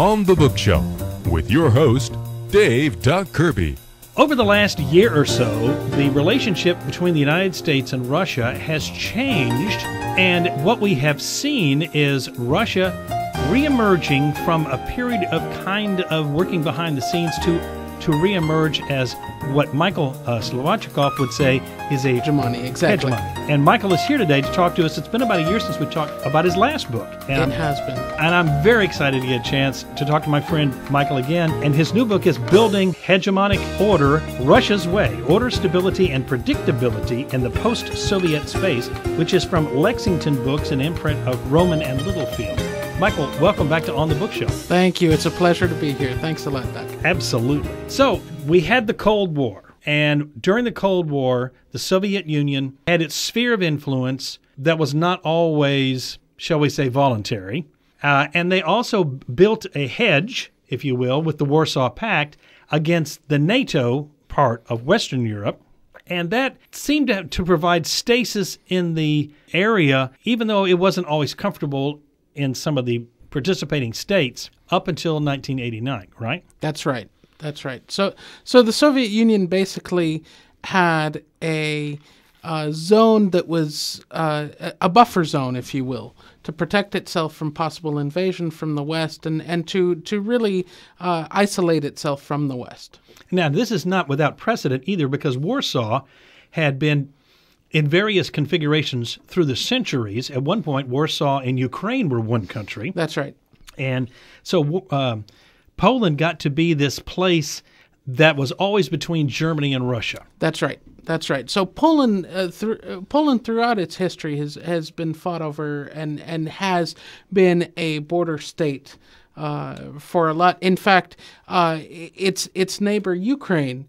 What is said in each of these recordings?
On the Bookshelf with your host, Dave Doc Kirby. Over the last year or so, the relationship between the United States and Russia has changed, and what we have seen is Russia reemerging from a period of kind of working behind the scenes to reemerge as what Michael Slavachikov would say is a hegemony. Exactly. Hegemony. And Michael is here today to talk to us. It's been about a year since we talked about his last book. And it has been. And I'm very excited to get a chance to talk to my friend Michael again. And his new book is Building Hegemonic Order, Russia's Way, Order, Stability, and Predictability in the Post-Soviet Space, which is from Lexington Books, an imprint of Roman and Littlefield. Michael, welcome back to On the Bookshelf. Thank you. It's a pleasure to be here. Thanks a lot, Doc. Absolutely. So, we had the Cold War, and during the Cold War, the Soviet Union had its sphere of influence that was not always, shall we say, voluntary. And they also built a hedge, if you will, with the Warsaw Pact against the NATO part of Western Europe. And that seemed to provide stasis in the area, even though it wasn't always comfortable in some of the participating states up until 1989, right? That's right. That's right. So the Soviet Union basically had a zone that was a buffer zone, if you will, to protect itself from possible invasion from the West and to really isolate itself from the West. Now, this is not without precedent either, because Warsaw had been in various configurations through the centuries. At one point, Warsaw and Ukraine were one country. That's right. And so Poland got to be this place that was always between Germany and Russia. That's right. That's right. So Poland, Poland throughout its history has been fought over and has been a border state for a lot. In fact, its neighbor Ukraine.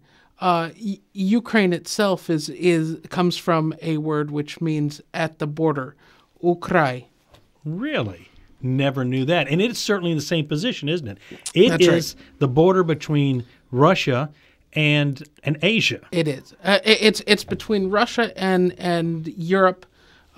Ukraine itself comes from a word which means at the border, Ukrai. Really? Never knew that. And it's certainly in the same position, isn't it? It That's is right. The border between Russia and Asia. It is. It's between Russia and Europe,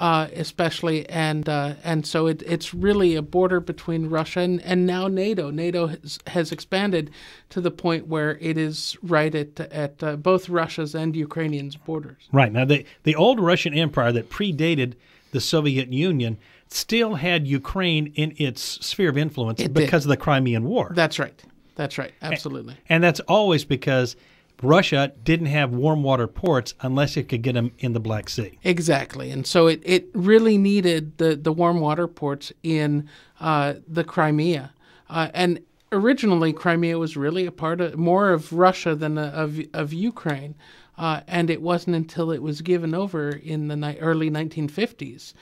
especially, and so it's really a border between Russia and now NATO. NATO has expanded to the point where it is right at both Russia's and Ukrainian's borders. Right. Now, the old Russian Empire that predated the Soviet Union still had Ukraine in its sphere of influence because of the Crimean War. That's right. That's right. Absolutely. And that's always because Russia didn't have warm water ports unless it could get them in the Black Sea. Exactly. And so it really needed the warm water ports in the Crimea. And originally, Crimea was really a part more of Russia than of Ukraine. And it wasn't until it was given over in the early 1950s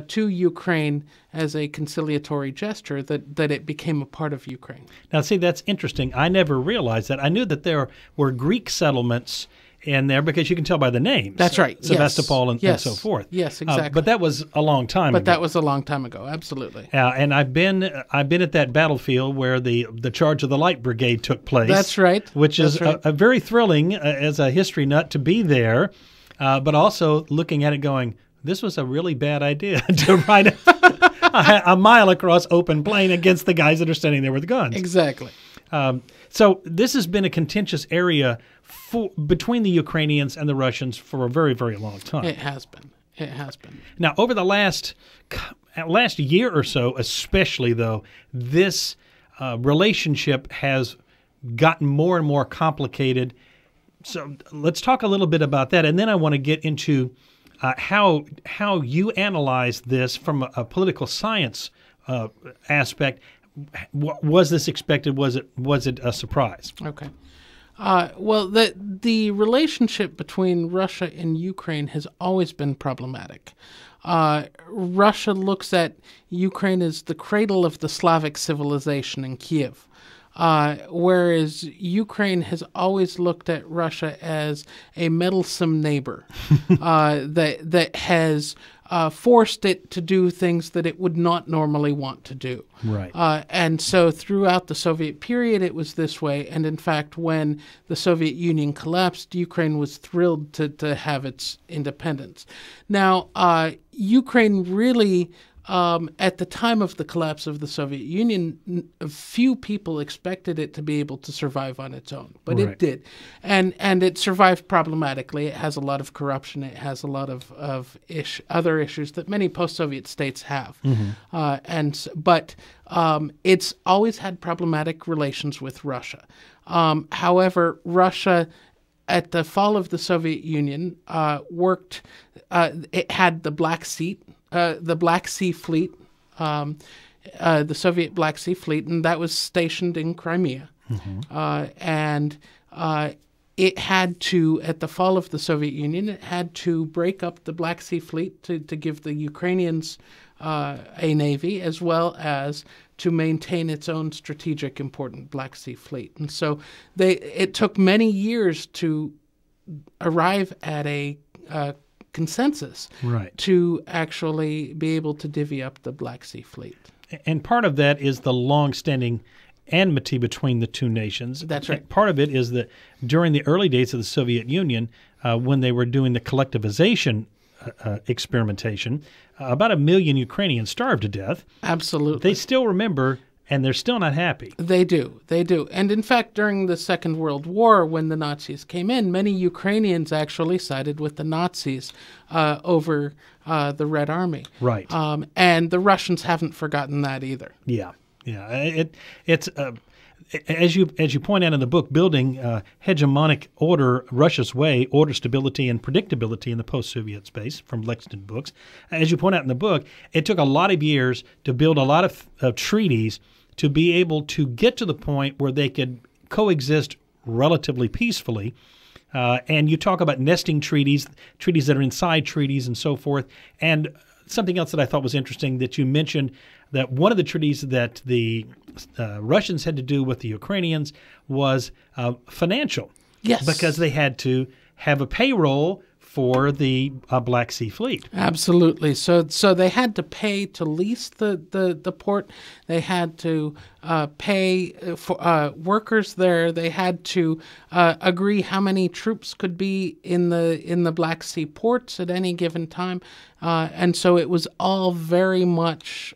to Ukraine as a conciliatory gesture that it became a part of Ukraine. Now, see, that's interesting. I never realized that. I knew that there were Greek settlements in there because you can tell by the names. That's right. Sevastopol and so forth. Yes, exactly. But that was a long time ago. But that was a long time ago, absolutely. And I've been at that battlefield where the Charge of the Light Brigade took place. That's right. Which is a very thrilling as a history nut to be there, but also looking at it going, this was a really bad idea to ride a mile across open plain against the guys that are standing there with guns. Exactly. So this has been a contentious area between the Ukrainians and the Russians for a very, very long time. It has been. It has been. Now, over the last year or so, especially, though, this relationship has gotten more and more complicated. So let's talk a little bit about that, and then I want to get into how you analyze this from a political science aspect. Was this expected? Was it a surprise? Okay. Well, the relationship between Russia and Ukraine has always been problematic. Russia looks at Ukraine as the cradle of the Slavic civilization in Kiev. Whereas Ukraine has always looked at Russia as a meddlesome neighbor that has forced it to do things that it would not normally want to do. Right. And so throughout the Soviet period, it was this way. And in fact, when the Soviet Union collapsed, Ukraine was thrilled to have its independence. Now, Ukraine really at the time of the collapse of the Soviet Union, few people expected it to be able to survive on its own, but Right. it did, and it survived problematically. It has a lot of corruption. It has a lot of other issues that many post-Soviet states have, but it's always had problematic relations with Russia. However, Russia, at the fall of the Soviet Union, it had the Black Sea Fleet, the Soviet Black Sea Fleet, and that was stationed in Crimea. It had to, at the fall of the Soviet Union, it had to break up the Black Sea Fleet to give the Ukrainians a navy, as well as to maintain its own strategic important Black Sea Fleet. And so it took many years to arrive at a consensus Right. to actually be able to divvy up the Black Sea Fleet. And part of that is the long-standing enmity between the two nations. That's right. And part of it is that during the early days of the Soviet Union, when they were doing the collectivization experimentation, about 1 million Ukrainians starved to death. Absolutely. They still remember, and they're still not happy. They do. And in fact, during the Second World War, when the Nazis came in, many Ukrainians actually sided with the Nazis over the Red Army. Right. And the Russians haven't forgotten that either. Yeah. It's as you point out in the book, building hegemonic order, Russia's way, order, stability, and predictability in the post-Soviet space from Lexington Books. As you point out in the book, it took a lot of years to build a lot of treaties to be able to get to the point where they could coexist relatively peacefully. And you talk about nesting treaties that are inside treaties and so forth. And something else that I thought was interesting that you mentioned, that one of the treaties that the Russians had to do with the Ukrainians was financial. Yes. Because they had to have a payroll for the Black Sea Fleet. Absolutely. So they had to pay to lease the port. They had to pay for workers there. They had to agree how many troops could be in the Black Sea ports at any given time. And so it was all very much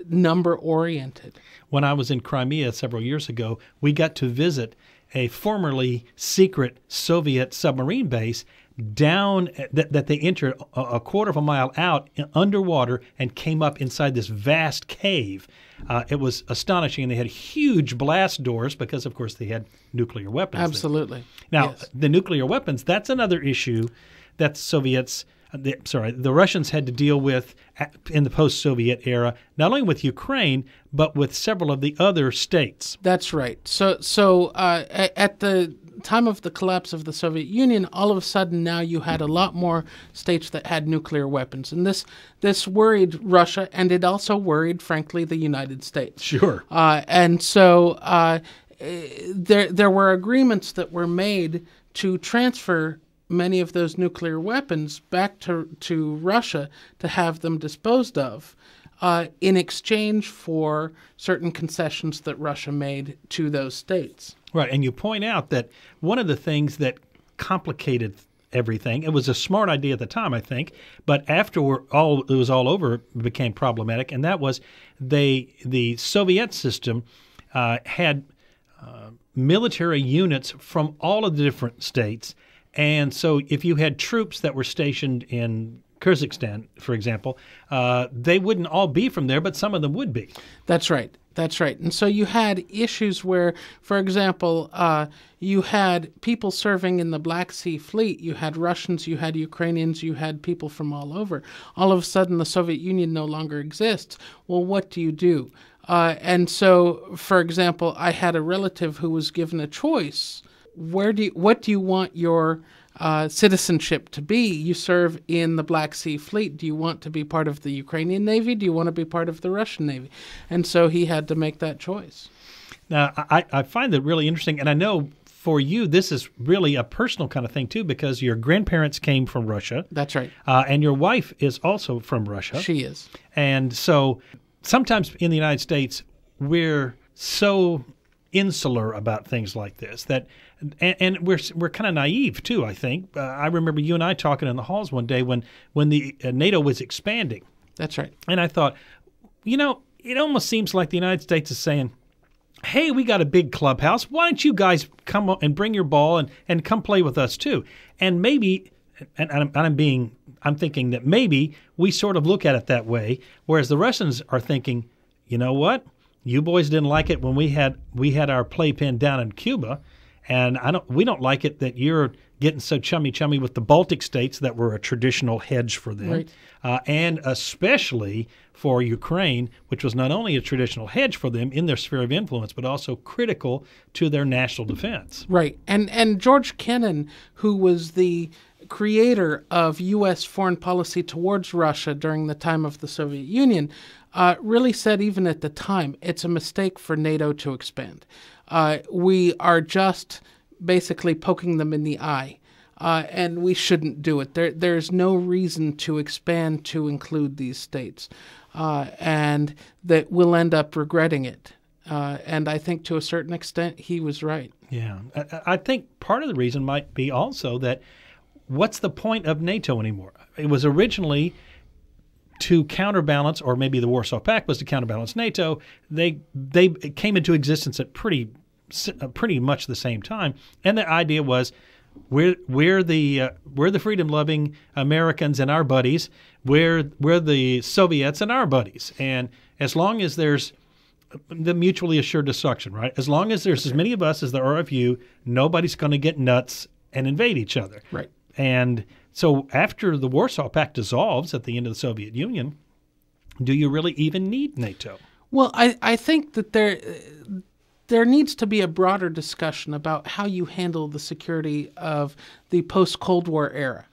number oriented. When I was in Crimea several years ago, we got to visit a formerly secret Soviet submarine base down that they entered a quarter of a mile out underwater and came up inside this vast cave. It was astonishing. They had huge blast doors because, of course, they had nuclear weapons. Absolutely. Now, Yes. the nuclear weapons, that's another issue that the Russians had to deal with in the post-Soviet era, not only with Ukraine, but with several of the other states. That's right. So at the time of the collapse of the Soviet Union, all of a sudden now you had a lot more states that had nuclear weapons. And this worried Russia, and it also worried, frankly, the United States. Sure. And so there were agreements that were made to transfer many of those nuclear weapons back to Russia to have them disposed of in exchange for certain concessions that Russia made to those states. Right, and you point out that one of the things that complicated everything, it was a smart idea at the time, I think, but after it was all over, it became problematic, and that was the Soviet system had military units from all of the different states, and so if you had troops that were stationed in Kyrgyzstan, for example, they wouldn't all be from there, but some of them would be. That's right. And so you had issues where, for example, you had people serving in the Black Sea Fleet. You had Russians, you had Ukrainians, you had people from all over. All of a sudden, the Soviet Union no longer exists. Well, what do you do? And so, for example, I had a relative who was given a choice. What do you want your citizenship to be? You serve in the Black Sea Fleet. Do you want to be part of the Ukrainian Navy? Do you want to be part of the Russian Navy? And so he had to make that choice. Now, I find that really interesting, and I know for you this is really a personal kind of thing too, because your grandparents came from Russia. That's right. And your wife is also from Russia. She is. And so sometimes in the United States, we're so insular about things like this and we're kind of naive too, I think. I remember you and I talking in the halls one day when the NATO was expanding, That's right. And I thought, it almost seems like the United States is saying, hey, we got a big clubhouse. Why don't you guys come and bring your ball and come play with us too? And maybe, I'm thinking that maybe we sort of look at it that way, whereas the Russians are thinking, you know what? You boys didn't like it when we had our playpen down in Cuba, and we don't like it that you're getting so chummy with the Baltic states that were a traditional hedge for them, right. And especially for Ukraine, which was not only a traditional hedge for them in their sphere of influence, but also critical to their national defense. Right. And George Kennan, who was the creator of U.S. foreign policy towards Russia during the time of the Soviet Union, really said even at the time, it's a mistake for NATO to expand. We are just basically poking them in the eye, and we shouldn't do it. There's no reason to expand to include these states, and that we'll end up regretting it. And I think to a certain extent he was right. Yeah. I think part of the reason might be also that what's the point of NATO anymore? It was originally to counterbalance, or maybe the Warsaw Pact was to counterbalance NATO. They came into existence at pretty much the same time, and the idea was we're the freedom-loving Americans and our buddies. We're the Soviets and our buddies, and as long as there's the mutually assured destruction, right? As long as there's as many of us as there are of you, nobody's going to get nuts and invade each other. Right. And so after the Warsaw Pact dissolves at the end of the Soviet Union, do you really even need NATO? Well, I think that there needs to be a broader discussion about how you handle the security of the post-Cold War era.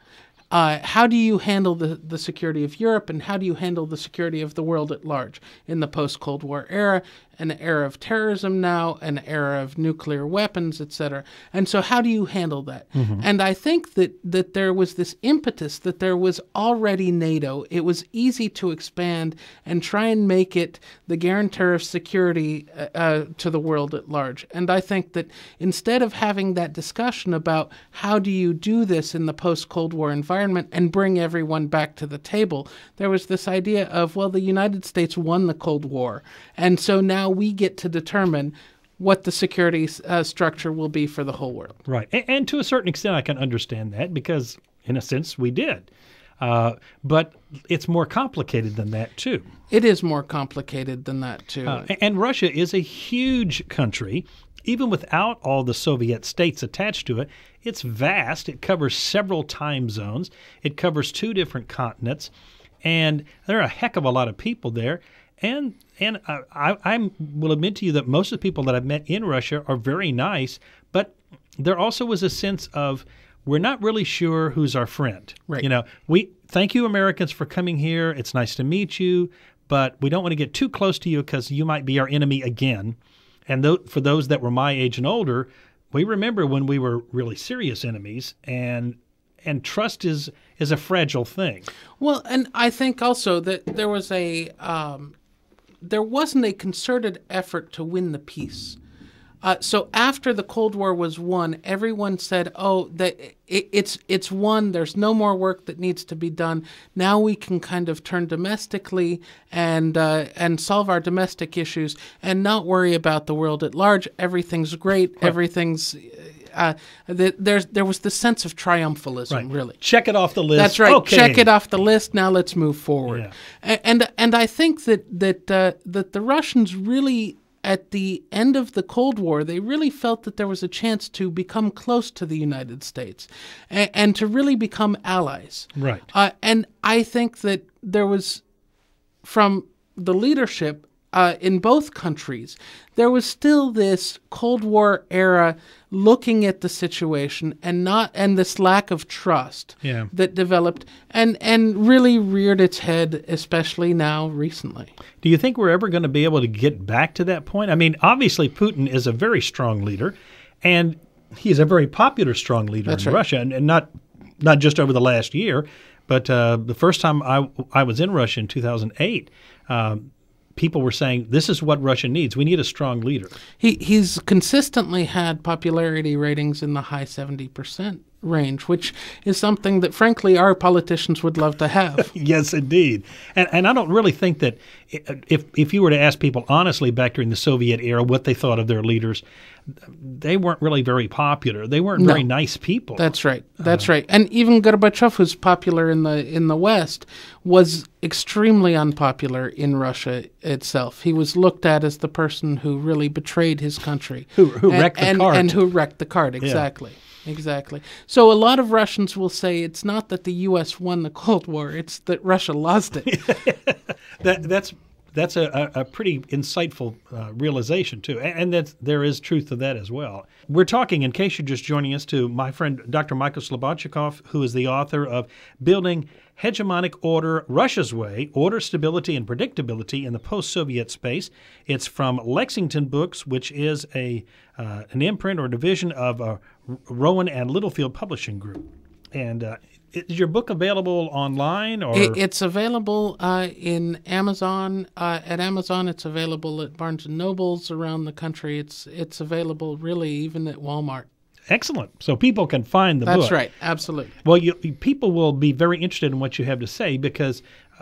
How do you handle the security of Europe, and how do you handle the security of the world at large in the post-Cold War era, an era of terrorism now, an era of nuclear weapons, etc. And so how do you handle that? Mm-hmm. And I think that there was this impetus that there was already NATO. It was easy to expand and try and make it the guarantor of security to the world at large. And I think that instead of having that discussion about how do you do this in the post-Cold War environment and bring everyone back to the table, there was this idea of, well, the United States won the Cold War, and so now we get to determine what the security structure will be for the whole world. Right. And to a certain extent, I can understand that because, in a sense, we did. But it's more complicated than that, too. It is more complicated than that, too. And Russia is a huge country. Even without all the Soviet states attached to it, it's vast. It covers several time zones. It covers 2 different continents. And there are a heck of a lot of people there. And I will admit to you that most of the people that I've met in Russia are very nice, but there also was a sense of we're not really sure who's our friend. Right. We thank you, Americans, for coming here. It's nice to meet you, but we don't want to get too close to you because you might be our enemy again. And for those that were my age and older, we remember when we were really serious enemies, and trust is a fragile thing. Well, and I think also that there wasn't a concerted effort to win the peace. So after the Cold War was won, everyone said, "Oh, that it's won. There's no more work that needs to be done. Now we can kind of turn domestically and solve our domestic issues and not worry about the world at large. Everything's great. Right. Everything's." There was this sense of triumphalism, right. Really. Check it off the list. That's right. Okay. Check it off the list. Now let's move forward. Yeah. And I think that the Russians really, at the end of the Cold War, they really felt that there was a chance to become close to the United States and to really become allies. Right. And I think that there was, from the leadership in both countries, there was still this Cold War era looking at the situation and this lack of trust that developed and really reared its head, especially now recently. Do you think we're ever going to be able to get back to that point? I mean, obviously Putin is a very strong leader, and he's a very popular strong leader in Russia, and not just over the last year, but the first time I was in Russia in 2008, people were saying, this is what Russia needs. We need a strong leader. He's consistently had popularity ratings in the high 70% range, which is something that, frankly, our politicians would love to have. Yes, indeed. And I don't really think that if you were to ask people honestly back during the Soviet era what they thought of their leaders, they weren't really very popular. They weren't very nice people. That's right. That's right. And even Gorbachev, who's popular in the West, was extremely unpopular in Russia itself. He was looked at as the person who really betrayed his country. Who wrecked the cart. And who wrecked the cart, exactly. Yeah. Exactly. So a lot of Russians will say it's not that the U.S. won the Cold War, it's that Russia lost it. That's a pretty insightful realization, too. And there is truth to that as well. We're talking, in case you're just joining us, to my friend Dr. Michael Slobodchikov, who is the author of Building Hegemonic Order Russia's Way, Order, Stability, and Predictability in the Post-Soviet Space. It's from Lexington Books, which is an imprint or division of Rowan and Littlefield Publishing Group. And is your book available online? Or it's available in Amazon. At Amazon, it's available at Barnes & Nobles around the country. It's available really even at Walmart. Excellent. So people can find the book. That's right. Absolutely. Well, people will be very interested in what you have to say because,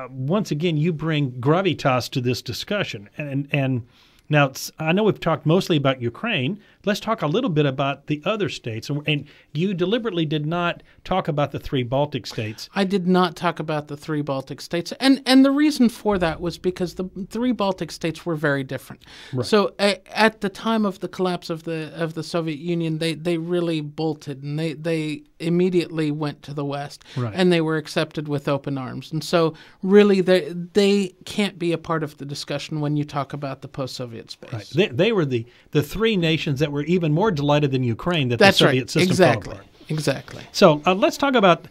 once again, you bring gravitas to this discussion. And now, I know we've talked mostly about Ukraine. Let's talk a little bit about the other states. And you deliberately did not talk about the 3 Baltic states. I did not talk about the 3 Baltic states. And the reason for that was because the 3 Baltic states were very different. Right. So at the time of the collapse of the Soviet Union, they really bolted, and they immediately went to the West. Right. And they were accepted with open arms. And so really they can't be a part of the discussion when you talk about the post-Soviet space. Right. They were the 3 nations that were even more delighted than Ukraine that the Soviet system fell apart. Exactly. So let's talk about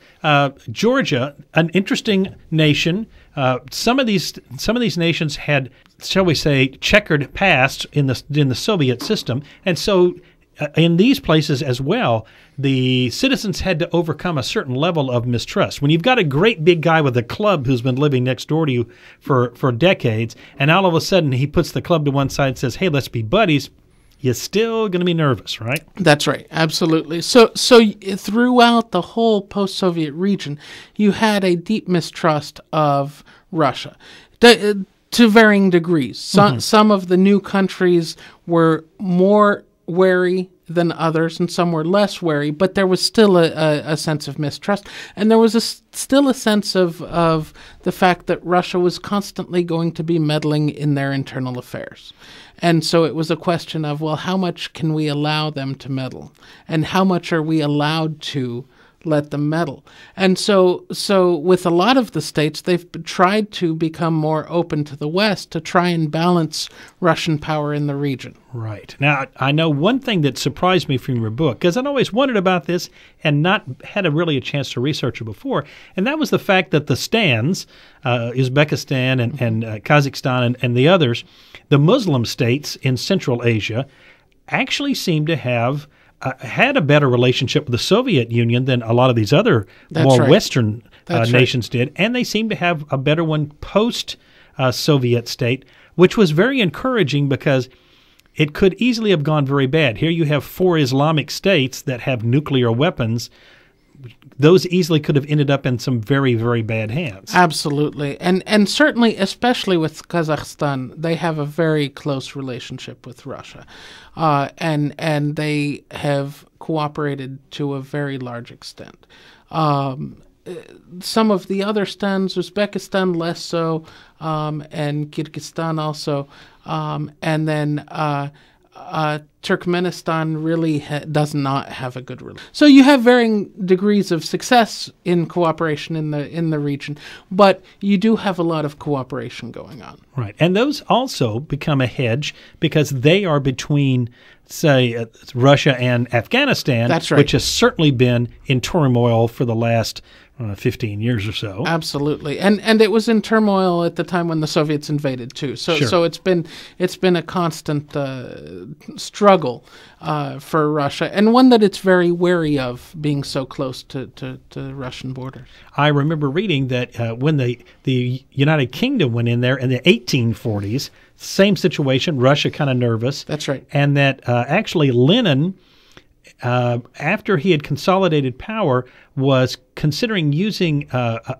Georgia, an interesting nation. Some of these nations had, shall we say, checkered past in the Soviet system, and so in these places as well, the citizens had to overcome a certain level of mistrust. When you've got a great big guy with a club who's been living next door to you for decades, and all of a sudden he puts the club to one side and says, "Hey, let's be buddies," you're still going to be nervous, right? That's right. Absolutely. So throughout the whole post-Soviet region, you had a deep mistrust of Russia to varying degrees. Some of the new countries were more wary than others, and some were less wary, but there was still a sense of mistrust. And there was still a sense of the fact that Russia was constantly going to be meddling in their internal affairs. And so it was a question of, well, how much can we allow them to meddle? And how much are we allowed to let them meddle? And so with a lot of the states, they've tried to become more open to the West to try and balance Russian power in the region. Right. Now, I know one thing that surprised me from your book, because I'd always wondered about this and not had really a chance to research it before, and that was the fact that the Stans, Uzbekistan and Kazakhstan and the others, the Muslim states in Central Asia, actually seem to have had a better relationship with the Soviet Union than a lot of these other Western nations did, and they seem to have a better one post-Soviet state, which was very encouraging because it could easily have gone very bad. Here you have 4 Islamic states that have nuclear weapons. Those easily could have ended up in some very, very bad hands. Absolutely. And certainly, especially with Kazakhstan, they have a very close relationship with Russia. And they have cooperated to a very large extent. Some of the other stans, Uzbekistan less so, and Kyrgyzstan also, and then Turkmenistan really does not have a good relationship. So you have varying degrees of success in cooperation in the region, but you do have a lot of cooperation going on. Right, and those also become a hedge because they are between, say, Russia and Afghanistan, That's right. which has certainly been in turmoil for the last 15 years or so. Absolutely, and it was in turmoil at the time when the Soviets invaded too. So Sure. so it's been a constant struggle for Russia, and one that it's very wary of, being so close to Russian borders. I remember reading that when the United Kingdom went in there in the 1840s, same situation, Russia kind of nervous. That's right. And that actually Lenin after he had consolidated power, was considering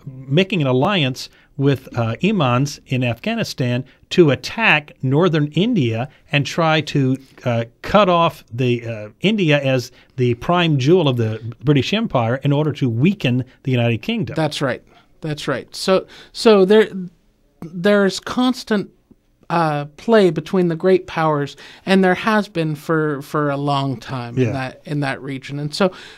making an alliance with imams in Afghanistan to attack northern India and try to cut off the India as the prime jewel of the British Empire in order to weaken the United Kingdom. That's right. That's right. So there's constant play between the great powers, and there has been for a long time in that region. And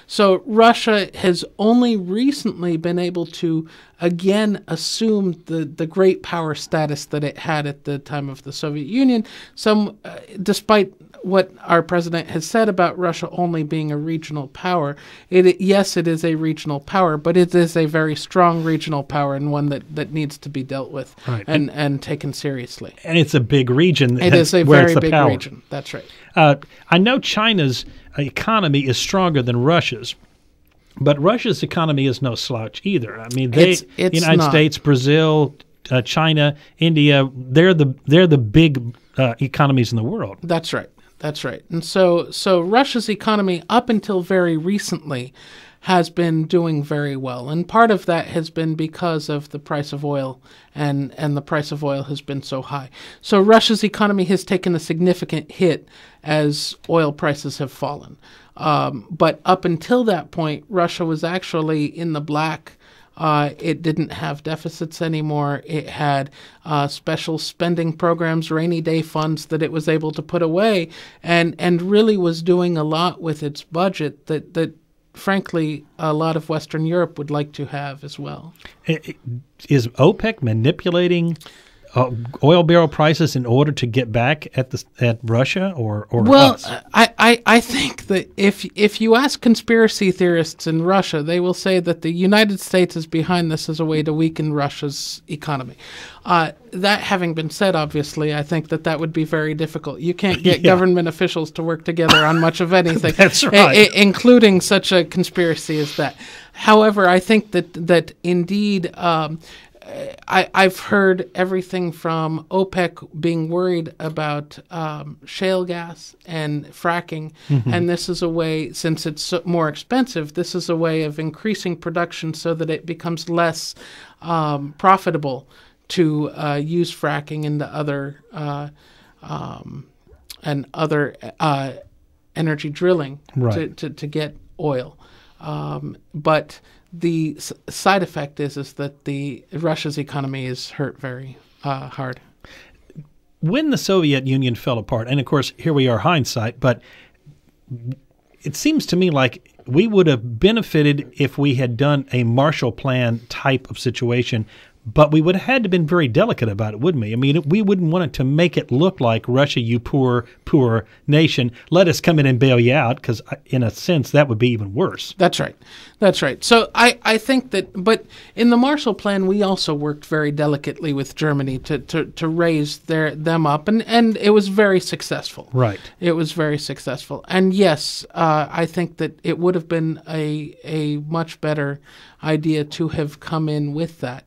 so Russia has only recently been able to again assume the great power status that it had at the time of the Soviet Union. Despite what our president has said about Russia only being a regional power, yes, it is a regional power, but it is a very strong regional power and one that needs to be dealt with and taken seriously. And it's a big region. It is a very big region. That's right. I know China's economy is stronger than Russia's, but Russia's economy is no slouch either. I mean, it's United States, Brazil, China, India, they're the big economies in the world. That's right. That's right. And so Russia's economy up until very recently has been doing very well. And part of that has been because of the price of oil, and the price of oil has been so high. So Russia's economy has taken a significant hit as oil prices have fallen. But up until that point, Russia was actually in the black. It didn't have deficits anymore. It had special spending programs, rainy day funds that it was able to put away, and really was doing a lot with its budget that frankly, a lot of Western Europe would like to have as well. Is OPEC manipulating oil barrel prices in order to get back at Russia or us? I think that if you ask conspiracy theorists in Russia, they will say that the United States is behind this as a way to weaken Russia's economy. That having been said, obviously, I think that would be very difficult. You can't get government officials to work together on much of anything. That's right. Including such a conspiracy as that. However, I think that indeed I've heard everything from OPEC being worried about shale gas and fracking, and this is a way, since it's more expensive, this is a way of increasing production so that it becomes less profitable to use fracking into other energy drilling to get oil. But the side effect is that Russia's economy is hurt very hard. When the Soviet Union fell apart, and of course here we are hindsight, but it seems to me like we would have benefited if we had done a Marshall Plan type of situation, but we would have had to been very delicate about it, wouldn't we? I mean, we wouldn't want it to make it look like Russia, you poor nation, let us come in and bail you out, because in a sense that would be even worse. That's right. That's right. So I think that, but in the Marshall Plan, we also worked very delicately with Germany to raise them up, and it was very successful. Right. It was very successful. And yes, I think that it would have been a much better idea to have come in with that.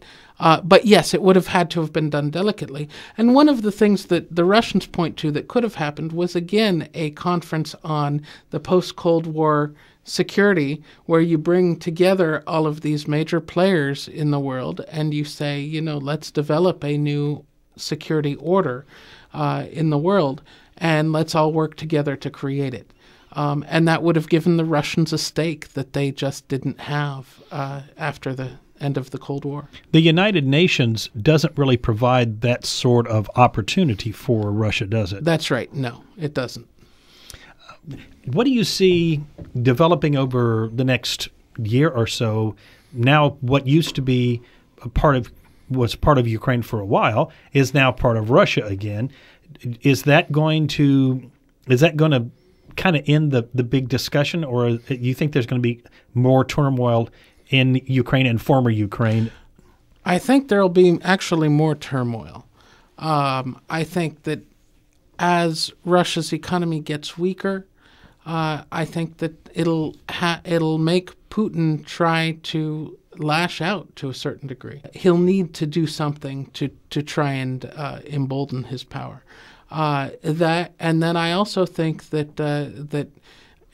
But yes, it would have had to have been done delicately. And one of the things that the Russians point to that could have happened was, again, a conference on the post-Cold War security, where you bring together all of these major players in the world and you say, let's develop a new security order in the world, and let's all work together to create it. And that would have given the Russians a stake that they just didn't have after the end of the Cold War. The United Nations doesn't really provide that sort of opportunity for Russia, does it? That's right. No, it doesn't. What do you see developing over the next year or so? Now, what used to be was part of Ukraine for a while is now part of Russia again. Is that going to kind of end the big discussion, or do you think there's going to be more turmoil in Ukraine and former Ukraine? I think there will be actually more turmoil. I think that as Russia's economy gets weaker, I think that it'll make Putin try to lash out to a certain degree. He'll need to do something to try and embolden his power. And then I also think that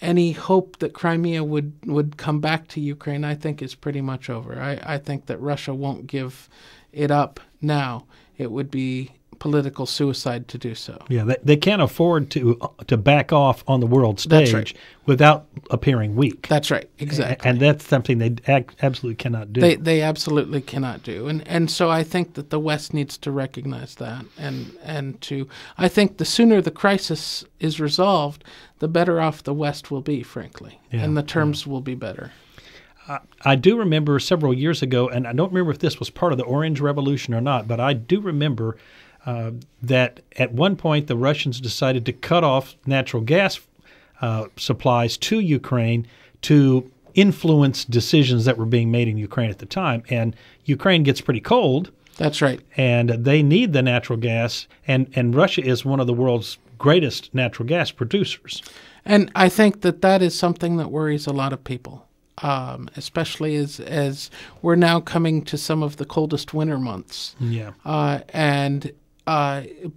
any hope that Crimea would come back to Ukraine, I think, is pretty much over. I think that Russia won't give it up now. It would be political suicide to do so. Yeah, they can't afford to back off on the world stage without appearing weak. That's right, exactly. And that's something they absolutely cannot do. They absolutely cannot do. And so I think that the West needs to recognize that. And I think the sooner the crisis is resolved, the better off the West will be, frankly. Yeah, and the terms will be better. I do remember several years ago, and I don't remember if this was part of the Orange Revolution or not, but I do remember that at one point the Russians decided to cut off natural gas supplies to Ukraine to influence decisions that were being made in Ukraine at the time. And Ukraine gets pretty cold. That's right. And they need the natural gas. And Russia is one of the world's greatest natural gas producers. And I think that is something that worries a lot of people, especially as we're now coming to some of the coldest winter months. Yeah.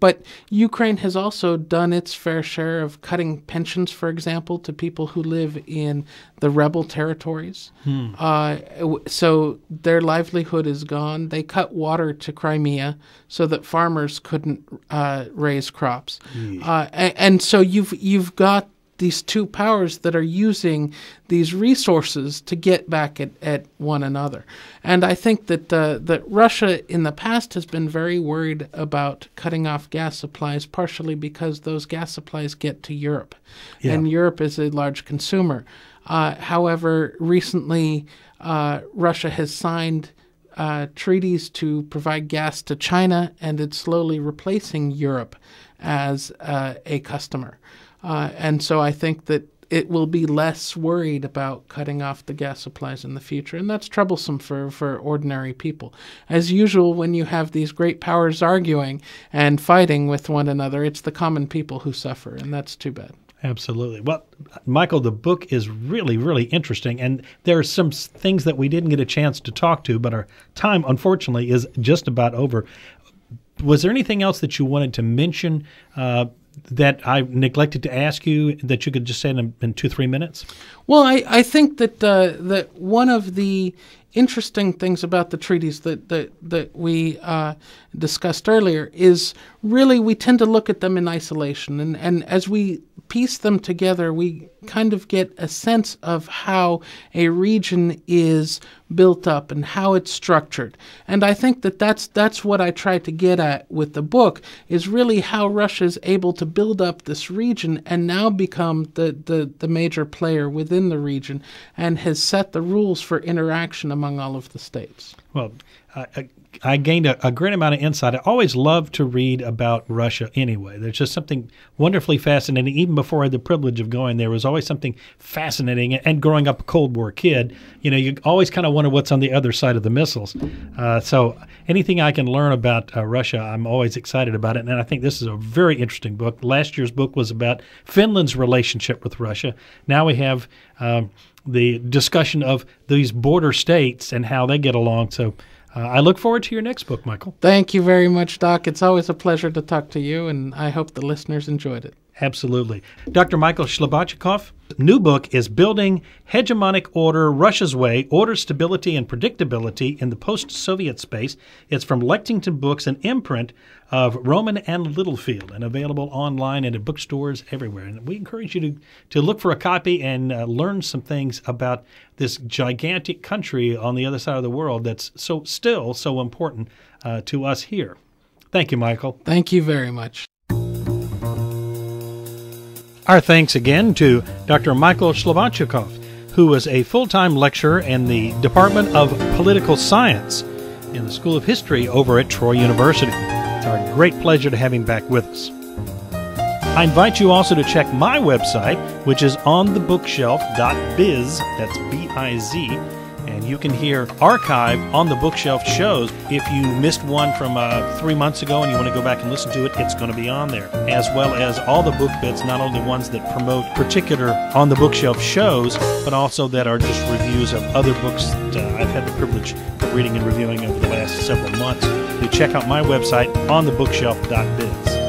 But Ukraine has also done its fair share of cutting pensions, for example, to people who live in the rebel territories. So their livelihood is gone. They cut water to Crimea so that farmers couldn't raise crops. And so you've got these two powers that are using these resources to get back at one another. And I think that Russia in the past has been very worried about cutting off gas supplies, partially because those gas supplies get to Europe. Yeah. And Europe is a large consumer. However, recently Russia has signed treaties to provide gas to China, and it's slowly replacing Europe as a customer. And so I think that it will be less worried about cutting off the gas supplies in the future, and that's troublesome for ordinary people. As usual, when you have these great powers arguing and fighting with one another, it's the common people who suffer, and that's too bad. Absolutely. Well, Michael, the book is really, really interesting, and there are some things that we didn't get a chance to talk to, but our time, unfortunately, is just about over. Was there anything else that you wanted to mention that I neglected to ask you that you could just say in 2-3 minutes? Well, I think that one of the interesting things about the treaties that we discussed earlier is really we tend to look at them in isolation. And as we piece them together, we kind of get a sense of how a region is built up and how it's structured. And I think that's what I try to get at with the book, is really how Russia is able to build up this region and now become the major player within the region and has set the rules for interaction among all of the states. Well, I gained a great amount of insight. I always love to read about Russia anyway. There's just something wonderfully fascinating. Even before I had the privilege of going, there was always something fascinating. And growing up a Cold War kid, you always kind of wonder what's on the other side of the missiles. So anything I can learn about Russia, I'm always excited about it. And I think this is a very interesting book. Last year's book was about Finland's relationship with Russia. Now we have the discussion of these border states and how they get along. So I look forward to your next book, Michael. Thank you very much, Doc. It's always a pleasure to talk to you, and I hope the listeners enjoyed it. Absolutely. Dr. Michael Shliapotchikov, new book is Building Hegemonic Order Russia's Way, Order, Stability, and Predictability in the Post-Soviet Space. It's from Lexington Books, an imprint of Rowman and Littlefield, and available online and at bookstores everywhere. And we encourage you to look for a copy and learn some things about this gigantic country on the other side of the world that's still so important to us here. Thank you, Michael. Thank you very much. Our thanks again to Dr. Michael Shliapotchikov, who is a full-time lecturer in the Department of Political Science in the School of History over at Troy University. It's our great pleasure to have him back with us. I invite you also to check my website, which is onthebookshelf.biz, that's B-I-Z, and you can hear archive On the Bookshelf shows. If you missed one from 3 months ago and you want to go back and listen to it, it's going to be on there, as well as all the book bits, not only ones that promote particular On the Bookshelf shows, but also that are just reviews of other books that I've had the privilege of reading and reviewing over the last several months. You check out my website, onthebookshelf.biz.